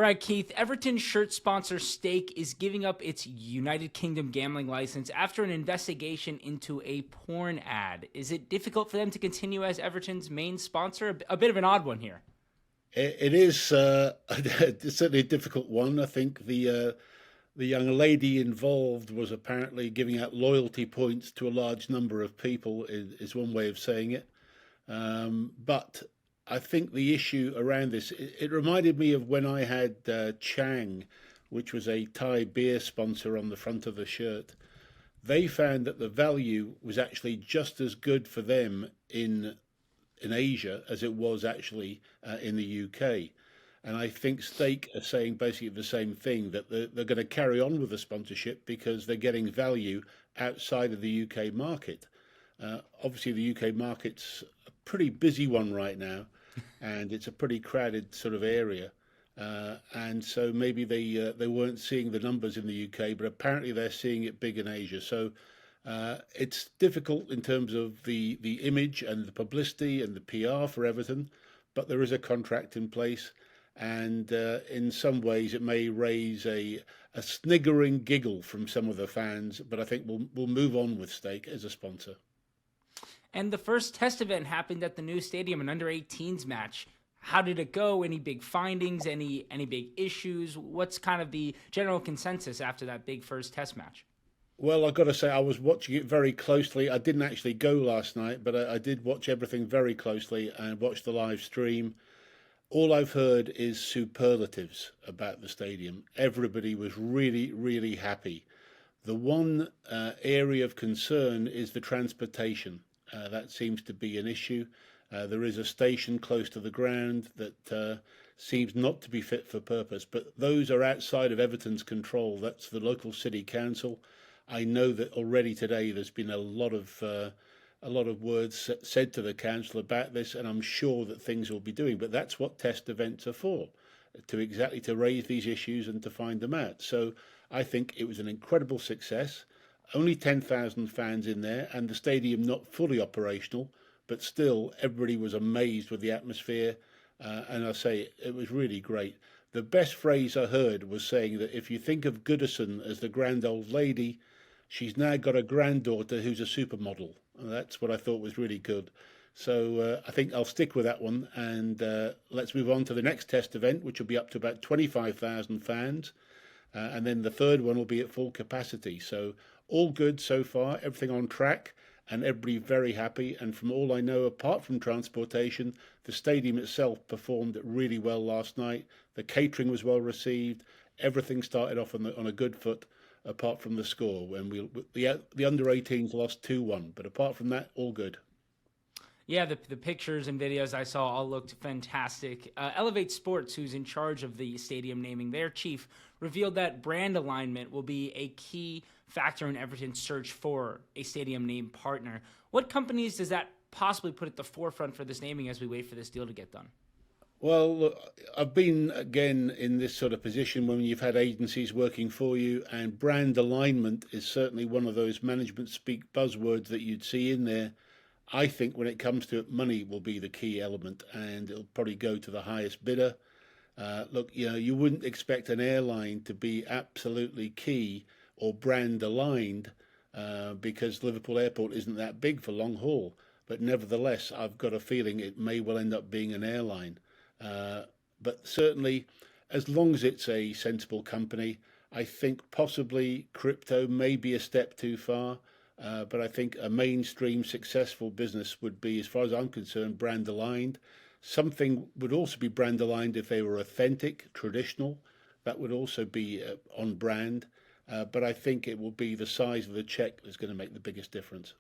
All right, Keith. Everton shirt sponsor Stake is giving up its United Kingdom gambling license after an investigation into a porn ad. Is it difficult for them to continue as Everton's main sponsor? A bit of an odd one here. It is it's certainly a difficult one. I think the young lady involved was apparently giving out loyalty points to a large number of people, is one way of saying it. But I think the issue around this, it reminded me of when I had Chang, which was a Thai beer sponsor on the front of the shirt. They found that the value was actually just as good for them in Asia as it was actually in the UK. And I think Stake are saying basically the same thing, that they're going to carry on with the sponsorship because they're getting value outside of the UK market. Obviously, the UK market's a pretty busy one right now, and it's a pretty crowded sort of area. And so maybe they weren't seeing the numbers in the UK, but apparently they're seeing it big in Asia. So it's difficult in terms of the image and the publicity and the PR for Everton, but there is a contract in place, and in some ways it may raise a sniggering giggle from some of the fans. But I think we'll move on with Stake as a sponsor. And the first test event happened at the new stadium, an under-18s match. How did it go? Any big findings? Any big issues? What's kind of the general consensus after that big first test match? Well, I've got to say, I was watching it very closely. I didn't actually go last night, but I did watch everything very closely and watch the live stream. All I've heard is superlatives about the stadium. Everybody was really, really happy. The one area of concern is the transportation. That seems to be an issue. There is a station close to the ground that seems not to be fit for purpose, but those are outside of Everton's control. That's the local city council. I know that already today there's been a lot of words said to the council about this, and I'm sure that things will be doing. But that's what test events are for, to raise these issues and to find them out. So I think it was an incredible success. Only 10,000 fans in there, and the stadium not fully operational, but still everybody was amazed with the atmosphere. And I say it was really great. The best phrase I heard was saying that if you think of Goodison as the grand old lady, she's now got a granddaughter who's a supermodel. And that's what I thought was really good. So I think I'll stick with that one. And let's move on to the next test event, which will be up to about 25,000 fans. And then the third one will be at full capacity. So all good so far, everything on track, and everybody very happy. And from all I know, apart from transportation, the stadium itself performed really well last night. The catering was well received. Everything started off on a good foot, apart from the score when the under 18s lost 2-1. But apart from that, all good. Yeah, the pictures and videos I saw all looked fantastic. Elevate Sports, who's in charge of the stadium naming, their chief revealed that brand alignment will be a key factor in Everton's search for a stadium name partner. What companies does that possibly put at the forefront for this naming as we wait for this deal to get done? Well, look, I've been again in this sort of position when you've had agencies working for you, and brand alignment is certainly one of those management speak buzzwords that you'd see in there. I think when it comes to it, money will be the key element, and it'll probably go to the highest bidder. Look, you wouldn't expect an airline to be absolutely key or brand aligned because Liverpool Airport isn't that big for long haul. But nevertheless, I've got a feeling it may well end up being an airline. But certainly, as long as it's a sensible company, I think possibly crypto may be a step too far. But I think a mainstream successful business would be, as far as I'm concerned, brand aligned. Something would also be brand aligned if they were authentic, traditional. That would also be on brand. But I think it will be the size of the check that's going to make the biggest difference.